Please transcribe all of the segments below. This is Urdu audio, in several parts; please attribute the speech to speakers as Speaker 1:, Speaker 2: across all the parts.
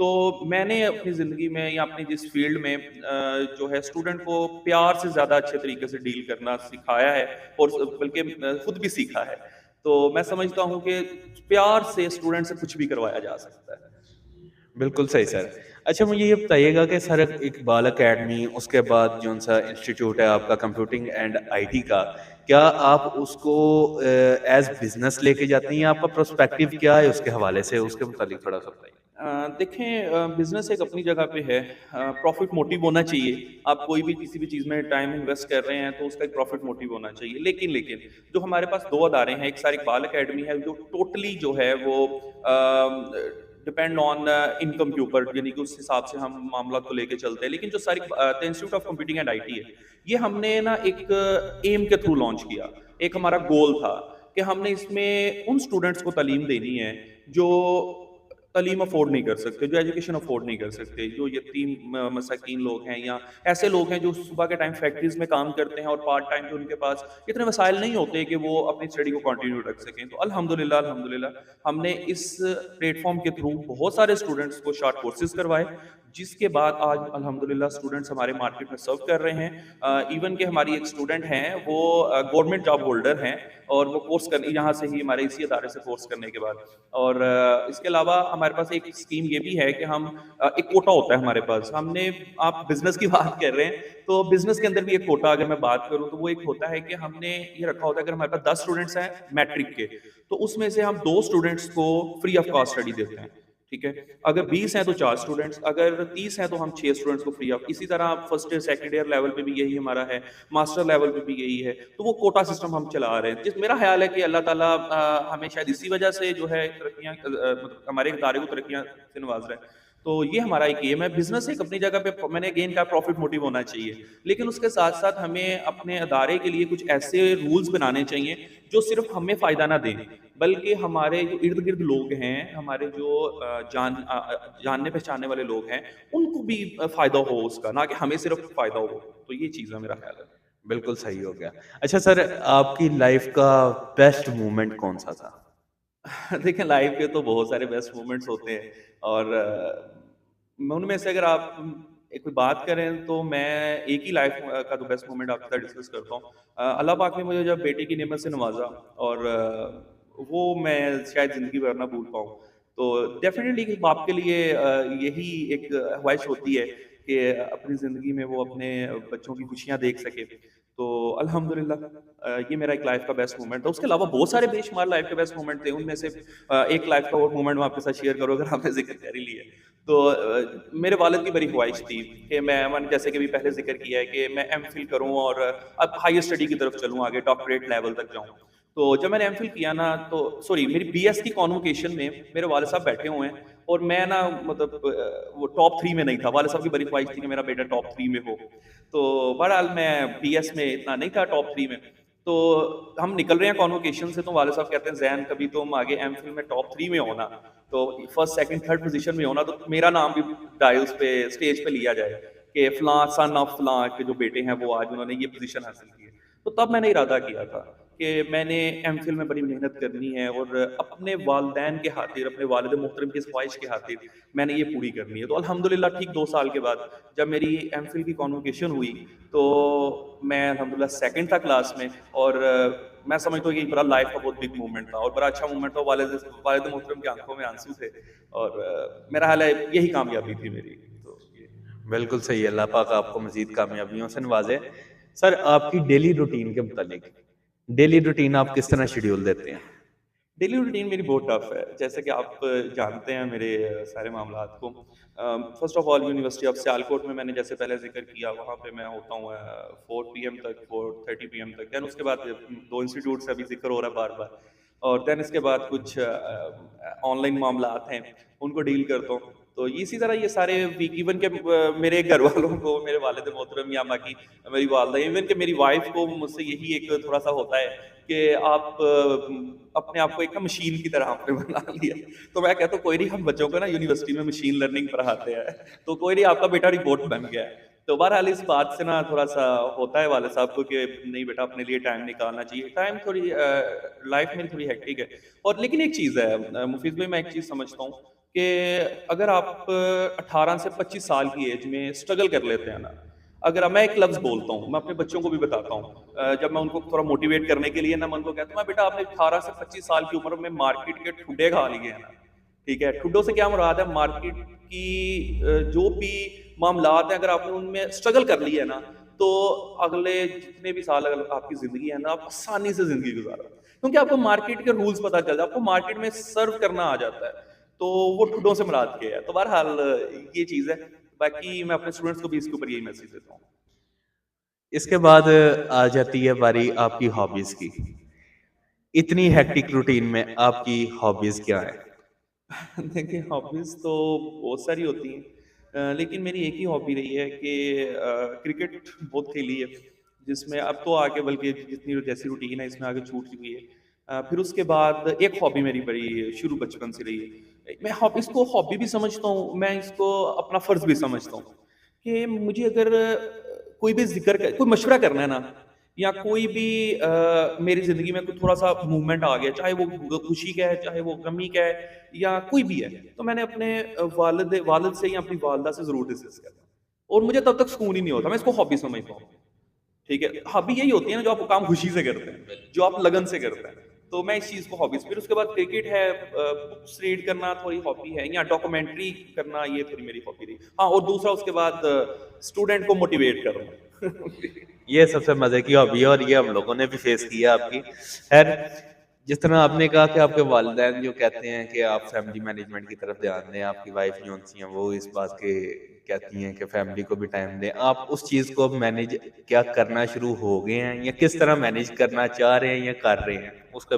Speaker 1: تو میں نے اپنی زندگی میں یا اپنی جس فیلڈ میں جو ہے اسٹوڈنٹ کو پیار سے زیادہ اچھے طریقے سے ڈیل کرنا سکھایا ہے، اور بلکہ خود بھی سیکھا ہے. تو میں سمجھتا ہوں کہ پیار سے اسٹوڈنٹ سے کچھ بھی کروایا جا سکتا ہے.
Speaker 2: بالکل صحیح سر. اچھا مجھے یہ بتائیے گا کہ سر اقبال اکیڈمی اس کے بعد جو سا انسٹیٹیوٹ ہے آپ کا کمپیوٹنگ اینڈ آئی ٹی کا، کیا آپ اس کو ایز بزنس لے کے جاتے ہیں یا آپ کا پروسپیکٹو کیا ہے اس کے حوالے سے، اس کے متعلق تھوڑا سا بتائیے.
Speaker 1: دیکھیں، بزنس ایک اپنی جگہ پہ ہے. پروفٹ موٹیو ہونا چاہیے. آپ کوئی بھی کسی بھی چیز میں ٹائم انویسٹ کر رہے ہیں تو اس کا ایک پروفٹ موٹیو ہونا چاہیے. لیکن جو ہمارے پاس دو ادارے ہیں، ایک سار اقبال اکیڈمی ہے جو ٹوٹلی جو ہے وہ ڈپینڈ آن انکم کے اوپر، یعنی کہ اس حساب سے ہم معاملات کو لے کے چلتے ہیں. لیکن جو ساری institute of computing and I T ہے، یہ ہم نے نا ایک ایم کے تھرو لانچ کیا. ایک ہمارا گول تھا کہ ہم نے اس میں ان اسٹوڈنٹس کو تعلیم دینی ہے جو تعلیم افورڈ نہیں کر سکتے، جو ایجوکیشن افورڈ نہیں کر سکتے، جو یتیم مساکین لوگ ہیں، یا ایسے لوگ ہیں جو صبح کے ٹائم فیکٹریز میں کام کرتے ہیں اور پارٹ ٹائم جو ان کے پاس اتنے وسائل نہیں ہوتے کہ وہ اپنی اسٹڈی کو کنٹینیو رکھ سکیں. تو الحمدللہ ہم نے اس پلیٹ فارم کے تھرو بہت سارے اسٹوڈنٹس کو شارٹ کورسز کروائے، جس کے بعد آج الحمدللہ اسٹوڈنٹس ہمارے مارکیٹ میں سرو کر رہے ہیں. ایون کہ ہماری ایک اسٹوڈنٹ ہیں وہ گورنمنٹ جاب ہولڈر ہیں، اور وہ کورس کرنے یہاں سے ہی ہمارے اسی ادارے سے کورس کرنے کے بعد. اور اس کے علاوہ ہمارے پاس ایک اسکیم یہ بھی ہے کہ ہم ایک کوٹا ہوتا ہے ہمارے پاس. ہم نے، آپ بزنس کی بات کر رہے ہیں تو بزنس کے اندر بھی ایک کوٹا اگر میں بات کروں تو وہ ایک ہوتا ہے کہ ہم نے یہ رکھا ہوتا ہے، اگر ہمارے پاس 10 اسٹوڈنٹس ہیں میٹرک کے، تو اس میں سے ہم 2 اسٹوڈنٹس کو فری آف کاسٹ اسٹڈی دیتے ہیں. ٹھیک ہے، اگر 20 ہیں تو 4 اسٹوڈنٹس، اگر 30 ہیں تو ہم 6 اسٹوڈنٹس کو فری آف. اسی طرح first year second year level پہ بھی یہی ہمارا ہے، ماسٹر لیول پہ بھی یہی ہے. تو وہ کوٹا سسٹم ہم چلا رہے ہیں، جس میرا خیال ہے کہ اللہ تعالیٰ ہمیں شاید اسی وجہ سے جو ہے ترقیاں، مطلب ہمارے ادارے کو ترقیاں سے نواز رہا ہے. تو یہ ہمارا ایک ایم ہے. بزنس ایک اپنی جگہ پہ میں نے اگین کہا پروفٹ موٹیو ہونا چاہیے، لیکن اس کے ساتھ ساتھ ہمیں اپنے ادارے کے لیے کچھ ایسے رولز بنانے چاہیے جو صرف ہمیں فائدہ نہ دیں، بلکہ ہمارے جو ارد گرد لوگ ہیں، ہمارے جو جاننے پہچاننے والے لوگ ہیں، ان کو بھی فائدہ ہو اس کا، نہ کہ ہمیں صرف فائدہ ہو. تو یہ چیز ہے میرا خیال ہے.
Speaker 2: بالکل صحیح ہو گیا. اچھا سر، آپ کی لائف کا بیسٹ مومنٹ کون سا تھا؟
Speaker 1: دیکھیں، لائف کے تو بہت سارے بیسٹ مومنٹس ہوتے ہیں، اور ان میں سے اگر آپ ایک کوئی بات کریں تو میں ایک ہی لائف کا تو بیسٹ مومنٹ آپ کے ساتھ ڈسکس کرتا ہوں. اللہ پاک نے مجھے جب بیٹے کی نعمت سے نوازا، اور وہ میں شاید زندگی بھر نہ بھول پاؤں. تو ڈیفینیٹلی باپ کے لیے یہی ایک خواہش ہوتی ہے کہ اپنی زندگی میں وہ اپنے بچوں کی خوشیاں دیکھ سکے. تو الحمدللہ یہ میرا ایک لائف کا بیسٹ مومنٹ تھا. اس کے علاوہ بہت سارے بے شمار لائف کے بیسٹ مومنٹ تھے. ان میں سے ایک لائف کا اور مومنٹ میں آپ کے ساتھ شیئر کروں اگر آپ نے ذکر کر ہی لیا. تو میرے والد کی بڑی خواہش تھی کہ میں نے جیسے کہ بھی پہلے ذکر کیا ہے کہ میں ایم فل کروں اور اب ہائر اسٹڈی کی طرف چلوں، آگے ڈاکٹریٹ لیول تک جاؤں. تو جب میں نے ایم فل کیا نا، تو سوری میری بی ایس کی کانوکیشن میں میرے والد صاحب بیٹھے ہوئے ہیں، اور میں نا مطلب وہ ٹاپ 3 میں نہیں تھا. والد صاحب کی بڑی خواہش تھی کہ میرا بیٹا ٹاپ 3 میں ہو. تو بہرحال میں بی ایس میں اتنا نہیں تھا ٹاپ 3 میں. تو ہم نکل رہے ہیں کانوکیشن سے، تو والد صاحب کہتے ہیں زین کبھی تم آگے ایم فل میں ٹاپ 3 میں ہونا، تو فرسٹ سیکنڈ تھرڈ پوزیشن میں ہونا، تو میرا نام بھی ڈائلز پہ اسٹیج پہ لیا جائے کہ فلاں سن آف فلاں کے جو بیٹے ہیں وہ آج انہوں نے یہ پوزیشن حاصل کی ہے. تو تب میں نے ارادہ کیا تھا کہ میں نے ایم فل میں بڑی محنت کرنی ہے، اور اپنے والدین کے خاطر، اپنے والد محترم کی خواہش کے خاطر میں نے یہ پوری کرنی ہے. تو الحمدللہ ٹھیک 2 سال کے بعد جب میری ایم فل کی کانوکیشن ہوئی تو میں الحمدللہ سیکنڈ تھا کلاس میں، اور میں سمجھتا ہوں کہ بڑا لائف کا بہت بگ مومنٹ تھا اور بڑا اچھا مومنٹ تھا. والد محترم کی آنکھوں میں آنسو تھے، اور میرا حال ہے یہی کامیابی تھی میری. تو
Speaker 2: بالکل صحیح. اللہ پاک آپ کو مزید کامیابیوں سے نوازے. سر آپ کی ڈیلی روٹین کے متعلق، ڈیلی روٹین آپ کس طرح شیڈیول دیتے ہیں؟
Speaker 1: ڈیلی روٹین میری بہت ٹف ہے، جیسے کہ آپ جانتے ہیں میرے سارے معاملات کو. First of all university of Sialkot میں نے جیسے پہلے ذکر کیا، وہاں پہ میں ہوتا ہوں 4 PM تک، 4:30 PM تک. دین اس کے بعد 2 انسٹیٹیوٹ سے ابھی ذکر ہو رہا ہے بار بار، اور دین اس کے بعد کچھ آن لائن معاملات ہیں ان کو ڈیل کرتا ہوں. تو اسی طرح یہ سارے ویک، ایون کہ میرے گھر والوں کو، میرے والد محترم یا باقی میری والدہ، ایون کہ میری وائف کو مجھ سے یہی ایک تھوڑا سا ہوتا ہے کہ آپ اپنے آپ کو ایک مشین کی طرح آپ نے بنا لیا. تو میں کہتا ہوں کوئی نہیں، ہم بچوں کو نا یونیورسٹی میں مشین لرننگ پڑھاتے ہیں، تو کوئی نہیں، آپ کا بیٹا رپورٹ بن گیا ہے. تو بہرحال اس بات سے نا تھوڑا سا ہوتا ہے والد صاحب کو کہ نہیں بیٹا اپنے لیے ٹائم نکالنا چاہیے. ٹائم تھوڑی لائف میری تھوڑی ہیکٹک ہے. اور لیکن ایک چیز ہے مفیظ بھائی، میں ایک چیز سمجھتا ہوں کہ اگر آپ 18 سے 25 سال کی ایج میں اسٹرگل کر لیتے ہیں نا، اگر میں ایک لفظ بولتا ہوں، میں اپنے بچوں کو بھی بتاتا ہوں، جب میں ان کو تھوڑا موٹیویٹ کرنے کے لیے نا، میں ان کو کہتا ہوں میں بیٹا آپ نے 18 سے 25 سال کی عمر میں مارکیٹ کے ٹھڈے کھا لیے ہیں نا، ٹھیک ہے، ٹھڈوں سے کیا مراد ہے، مارکیٹ کی جو بھی معاملات ہیں اگر آپ نے ان میں اسٹرگل کر لی ہے نا، تو اگلے جتنے بھی سال اگر آپ کی زندگی ہے نا، آپ آسانی سے زندگی گزارو، کیونکہ آپ کو مارکیٹ کے رولز پتہ چل جاتا ہے، آپ کو مارکیٹ میں سرو کرنا آ جاتا ہے، تو وہ ٹھڈوں سے مراد کیا ہے. تو بہرحال یہ چیز ہے. باقی میں اپنے اسٹوڈنٹس کو بھی اس کے اوپر یہی میسج دیتا ہوں.
Speaker 2: اس کے بعد آ جاتی ہے باری آپ کی ہابیز کی. اتنی ہیکٹک روٹین میں آپ کی ہابیز کیا ہے؟
Speaker 1: دیکھیں ہابیز تو بہت ساری ہوتی ہیں، لیکن میری ایک ہی ہابی رہی ہے کہ کرکٹ بہت کھیلی ہے، جس میں اب تو آگے بلکہ جتنی جیسی روٹین ہے اس میں آگے چھوٹ چکی ہے. پھر اس کے بعد ایک ہابی میری بڑی شروع بچپن سے رہی ہے. میں اس کو ہابی بھی سمجھتا ہوں، میں اس کو اپنا فرض بھی سمجھتا ہوں کہ مجھے اگر کوئی بھی کوئی مشورہ کرنا ہے نا، یا کوئی بھی میری زندگی میں کوئی تھوڑا سا موومنٹ آ گیا، چاہے وہ خوشی کا ہے، چاہے وہ غمی کا ہے، یا کوئی بھی ہے، تو میں نے اپنے والد سے یا اپنی والدہ سے ضرور ڈسکس کرنا، اور مجھے تب تک سکون ہی نہیں ہوتا. میں اس کو ہابی سمجھتا ہوں. ٹھیک ہے، ہابی یہی ہوتی ہے نا جو آپ کام خوشی سے کرتے ہیں، جو آپ لگن سے کرتے ہیں. تو میں اس چیز کو ہابیز. پھر اس کے بعد کرکٹ ہے، بکس ریڈ کرنا تھوڑی ہابی ہے، یا ڈاکومنٹری کرنا، یہ تھوڑی میری ہابی رہی. ہاں، اور دوسرا اس کے بعد اسٹوڈنٹ کو موٹیویٹ کرنا.
Speaker 2: یہ سب سے مزے کی ہابی ہے اور یہ ہم لوگوں نے بھی فیس کیا آپ کی. خیر، جس طرح آپ نے کہا کہ آپ کے والدین جو کہتے ہیں کہ آپ فیملی مینجمنٹ کی طرف دھیان دیں، آپ کی وائف جو ہیں وہ اس بات کے کہتی ہیں کہ فیملی کو بھی ٹائم دیں، آپ اس چیز کو مینیج کیا کرنا شروع ہو گئے ہیں یا کس طرح مینیج کرنا چاہ رہے ہیں یا کر رہے ہیں اس کا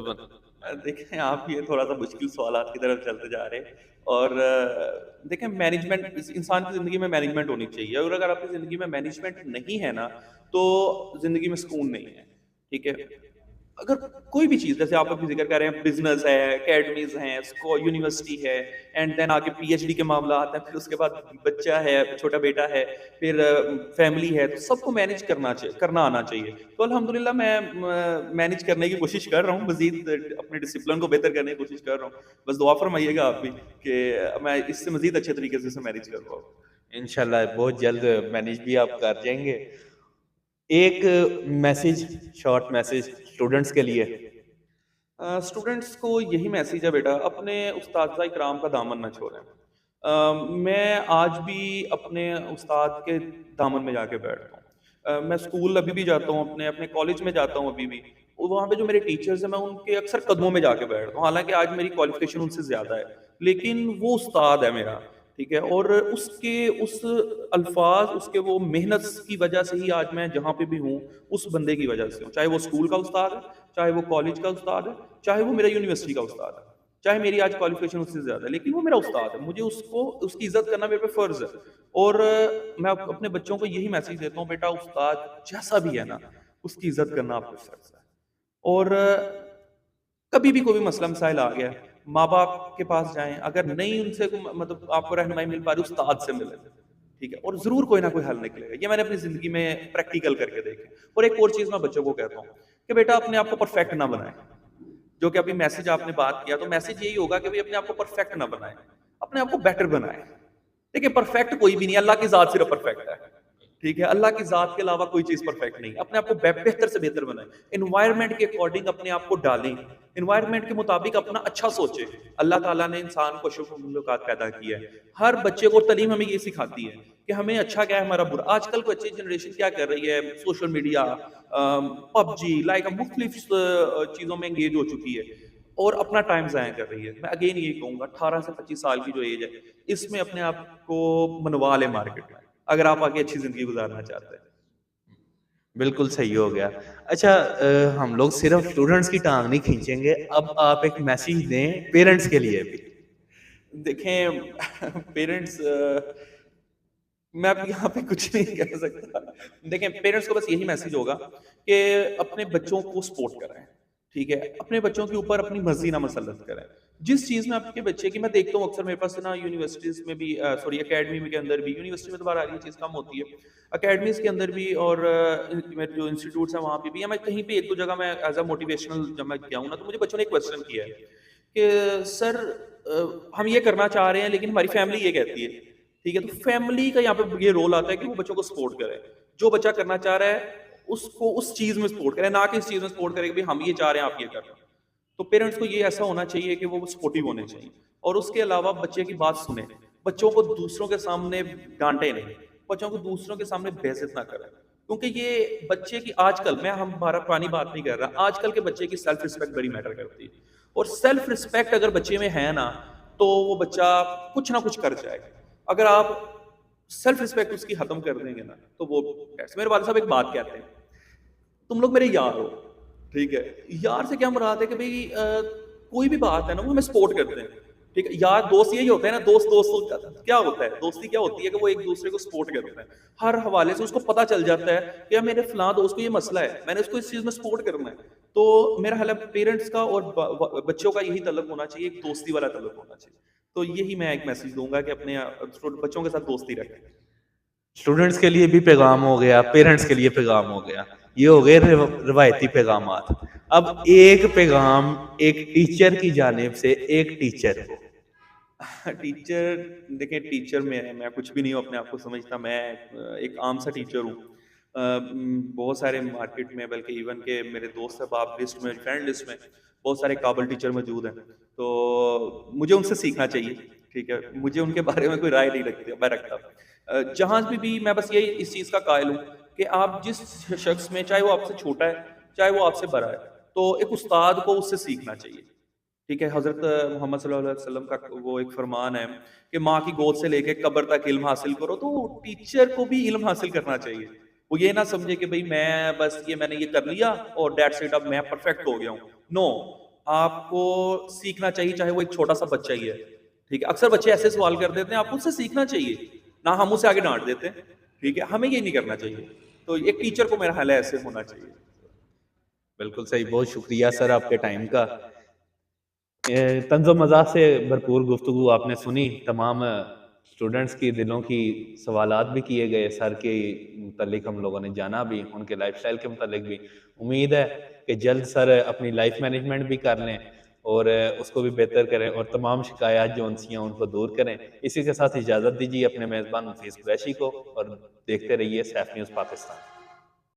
Speaker 1: دیکھیں آپ یہ تھوڑا سا مشکل سوالات کی طرف چلتے جا رہے ہیں. اور دیکھیں مینجمنٹ انسان کی زندگی میں مینجمنٹ ہونی چاہیے، اور اگر آپ کی زندگی میں مینجمنٹ نہیں ہے نا، تو زندگی میں سکون نہیں ہے. ٹھیک ہے، اگر کوئی بھی چیز، جیسے آپ ابھی ذکر کر رہے ہیں بزنس ہے، اکیڈمیز ہیں، یونیورسٹی ہے، اینڈ دین آگے پی ایچ ڈی کے معاملات ہیں، پھر اس کے بعد بچہ ہے، چھوٹا بیٹا ہے، پھر فیملی ہے، تو سب کو مینیج کرنا آنا چاہیے. تو الحمدللہ میں مینیج کرنے کی کوشش کر رہا ہوں، مزید اپنے ڈسپلن کو بہتر کرنے کی کوشش کر رہا ہوں. بس دعا فرمائیے گا آپ بھی کہ میں اس سے مزید اچھے طریقے سے مینیج کر پاؤں.
Speaker 2: انشاءاللہ بہت جلد مینیج بھی آپ کر جائیں گے. ایک میسج، شارٹ میسج اسٹوڈنٹس کے لیے.
Speaker 1: اسٹوڈنٹس کو یہی میسیج ہے بیٹا، اپنے اساتذہ اکرام کا دامن نہ چھوڑیں. میں آج بھی اپنے استاد کے دامن میں جا کے بیٹھتا ہوں. میں اسکول ابھی بھی جاتا ہوں، اپنے کالج میں جاتا ہوں ابھی بھی، وہاں پہ جو میرے ٹیچرز ہیں میں ان کے اکثر قدموں میں جا کے بیٹھتا ہوں، حالانکہ آج میری کوالیفیکیشن ان سے زیادہ ہے، لیکن وہ استاد ہے میرا. ٹھیک ہے، اور اس الفاظ، اس کے وہ محنت کی وجہ سے ہی آج میں جہاں پہ بھی ہوں اس بندے کی وجہ سے ہوں. چاہے وہ اسکول کا استاد ہے، چاہے وہ کالج کا استاد ہے، چاہے وہ میرا یونیورسٹی کا استاد ہے، چاہے میری آج کوالیفیکیشن اس سے زیادہ ہے، لیکن وہ میرا استاد ہے. مجھے اس کی عزت کرنا میرے پہ فرض ہے. اور میں اپنے بچوں کو یہی میسج دیتا ہوں، بیٹا استاد جیسا بھی ہے نا، اس کی عزت کرنا آپ کو فرض ہے. اور کبھی بھی کوئی مسئلہ مسائل آ گیا، ماں باپ کے پاس جائیں، اگر نہیں ان سے مطلب آپ کو رہنمائی مل پا رہی، استاد سے ملیں. ٹھیک ہے، اور ضرور کوئی نہ کوئی حل نکلے گا. یہ میں نے اپنی زندگی میں پریکٹیکل کر کے دیکھا. اور ایک اور چیز میں بچوں کو کہتا ہوں کہ بیٹا اپنے آپ کو پرفیکٹ نہ بنائیں. جو کہ ابھی میسج آپ نے بات کیا، تو میسج یہی ہوگا کہ اپنے آپ کو پرفیکٹ نہ بنائیں، اپنے آپ کو بیٹر بنائیں. دیکھیں پرفیکٹ کوئی بھی نہیں، اللہ کی ذات صرف پرفیکٹ ہے. ٹھیک ہے، اللہ کی ذات کے علاوہ کوئی چیز پرفیکٹ نہیں. اپنے آپ کو بہتر سے بہتر بنائیں، انوائرمنٹ کے اکارڈنگ اپنے آپ کو ڈالیں، انوائرمنٹ کے مطابق اپنا اچھا سوچیں. اللہ تعالیٰ نے انسان کو اشرف المخلوقات پیدا کیا ہے. ہر بچے کو تعلیم ہمیں یہ سکھاتی ہے کہ ہمیں اچھا کیا ہے، ہمارا برا. آج کل کو اچھی جنریشن کیا کر رہی ہے، سوشل میڈیا، پب جی، لائک مختلف چیزوں میں انگیج ہو چکی ہے اور اپنا ٹائم ضائع کر رہی ہے. میں اگین یہی کہوں گا 18 سے 25 سال کی جو ایج ہے، اس میں اپنے آپ کو منوا لے مارکیٹ میں، اگر آپ آگے اچھی زندگی گزارنا چاہتے ہیں.
Speaker 2: بالکل صحیح ہو گیا. اچھا، ہم لوگ صرف اسٹوڈنٹس کی ٹانگ نہیں کھینچیں گے، اب آپ ایک میسیج دیں پیرنٹس کے لیے بھی.
Speaker 1: دیکھیں پیرنٹس، میں اب یہاں پہ کچھ نہیں کہہ سکتا. دیکھیں پیرنٹس کو بس یہی میسج ہوگا کہ اپنے بچوں کو سپورٹ کریں. ٹھیک ہے، اپنے بچوں کے اوپر اپنی مرضی نہ مسلط کریں. جس چیز میں آپ کے بچے کی، میں دیکھتا ہوں اکثر میرے پاس نا یونیورسٹیز میں بھی، سوری اکیڈمی کے اندر بھی، یونیورسٹی میں تو بار آ رہی ہے چیز کم ہوتی ہے، اکیڈمیز کے اندر بھی، اور میرے جو انسٹیٹیوٹس ہیں وہاں پہ بھی، یا میں کہیں پہ ایک دو جگہ میں ایز اے موٹیویشنل جب میں گیا ہوں نا، تو مجھے بچوں نے ایک کویسچن کیا ہے کہ سر ہم یہ کرنا چاہ رہے ہیں لیکن ہماری فیملی یہ کہتی ہے. ٹھیک ہے، تو فیملی کا یہاں پہ یہ رول آتا ہے کہ وہ بچوں کو سپورٹ کرے. جو بچہ کرنا چاہ رہا ہے اس کو اس چیز میں سپورٹ کرے، نہ کہ اس چیز میں سپورٹ کرے کہ ہم یہ چاہ رہے ہیں آپ یہ کرنا. تو پیرنٹس کو یہ ایسا ہونا چاہیے کہ وہ سپورٹیو ہونے چاہیے، اور اس کے علاوہ بچے کی بات سنیں. بچوں کو دوسروں کے سامنے ڈانٹے نہیں، بچوں کو دوسروں کے سامنے بےعزت نہ کریں. کیونکہ یہ بچے کی آج کل، میں ہم پرانی بات نہیں کر رہا، آج کل کے بچے کی سیلف رسپیکٹ بڑی میٹر کرتی ہے. اور سیلف رسپیکٹ اگر بچے میں ہے نا تو وہ بچہ کچھ نہ کچھ کر جائے گا. اگر آپ سیلف رسپیکٹ اس کی ختم کر دیں گے نا تو وہ، میرے والد صاحب ایک بات کہتے ہیں، تم لوگ میرے یار ہو. ٹھیک ہے، یار سے کیا مراد ہے کہ بھئی کوئی بھی بات ہے نا وہ ہمیں سپورٹ کرتے ہیں. ٹھیک ہے، یار دوست یہی ہوتا ہے نا، دوست کیا ہوتا ہے، دوستی کیا ہوتی ہے کہ وہ ایک دوسرے کو سپورٹ کرتے ہیں. ہر حوالے سے اس کو پتہ چل جاتا ہے کہ میرے فلاں دوست کو یہ مسئلہ ہے، میں نے اس کو اس چیز میں سپورٹ کرنا ہے. تو میرا خیال ہے پیرنٹس کا اور بچوں کا یہی تعلق ہونا چاہیے، ایک دوستی والا تعلق ہونا چاہیے. تو یہی میں ایک میسج دوں گا کہ اپنے بچوں کے ساتھ دوستی رکھیں.
Speaker 2: اسٹوڈنٹس کے لیے بھی پیغام ہو گیا، پیرنٹس کے لیے پیغام ہو گیا، یہ ہو گئے روایتی پیغامات. اب ایک پیغام ایک ٹیچر کی جانب سے ایک ٹیچر کو.
Speaker 1: ٹیچر، دیکھیں ٹیچر میں کچھ بھی نہیں ہوں اپنے آپ کو سمجھتا. میں ایک عام سا ٹیچر ہوں. بہت سارے مارکیٹ میں، بلکہ ایون کہ میرے دوست احباب لسٹ میں، فرینڈ لسٹ میں بہت سارے قابل ٹیچر موجود ہیں. تو مجھے ان سے سیکھنا چاہیے. ٹھیک ہے، مجھے ان کے بارے میں کوئی رائے نہیں رکھتا. جہاں بھی میں بس یہی اس چیز کا قائل ہوں کہ آپ جس شخص میں، چاہے وہ آپ سے چھوٹا ہے چاہے وہ آپ سے بڑا ہے، تو ایک استاد کو اس سے سیکھنا چاہیے. ٹھیک ہے، حضرت محمد صلی اللہ علیہ وسلم کا وہ ایک فرمان ہے کہ ماں کی گود سے لے کے قبر تک علم حاصل کرو. تو ٹیچر کو بھی علم حاصل کرنا چاہیے. وہ یہ نہ سمجھے کہ بھئی میں بس میں نے یہ کر لیا اور دیٹس اٹ، اب میں پرفیکٹ ہو گیا ہوں. نو، آپ کو سیکھنا چاہیے چاہے وہ ایک چھوٹا سا بچہ ہی ہے. ٹھیک ہے، اکثر بچے ایسے سوال کر دیتے ہیں، آپ کو اس سے سیکھنا چاہیے، نہ ہم اسے آگے ڈانٹ دیتے ہیں. ٹھیک ہے، ہمیں یہ نہیں کرنا چاہیے. تو ایک ٹیچر کو میرا خیال ہے ایسے ہونا چاہیے.
Speaker 2: بالکل صحیح، بہت شکریہ سر آپ کے ٹائم کا. طنز و مزاح سے بھرپور گفتگو آپ نے سنی. تمام اسٹوڈنٹس کی دلوں کی سوالات بھی کیے گئے، سر کے متعلق ہم لوگوں نے جانا بھی، ان کے لائف سٹائل کے متعلق بھی. امید ہے کہ جلد سر اپنی لائف مینجمنٹ بھی کر لیں اور اس کو بھی بہتر کریں، اور تمام شکایات جو انسیاں ان کو دور کریں. اسی کے ساتھ اجازت دیجیے اپنے میزبان مفیظ قریشی کو، اور دیکھتے رہیے سیف نیوز پاکستان.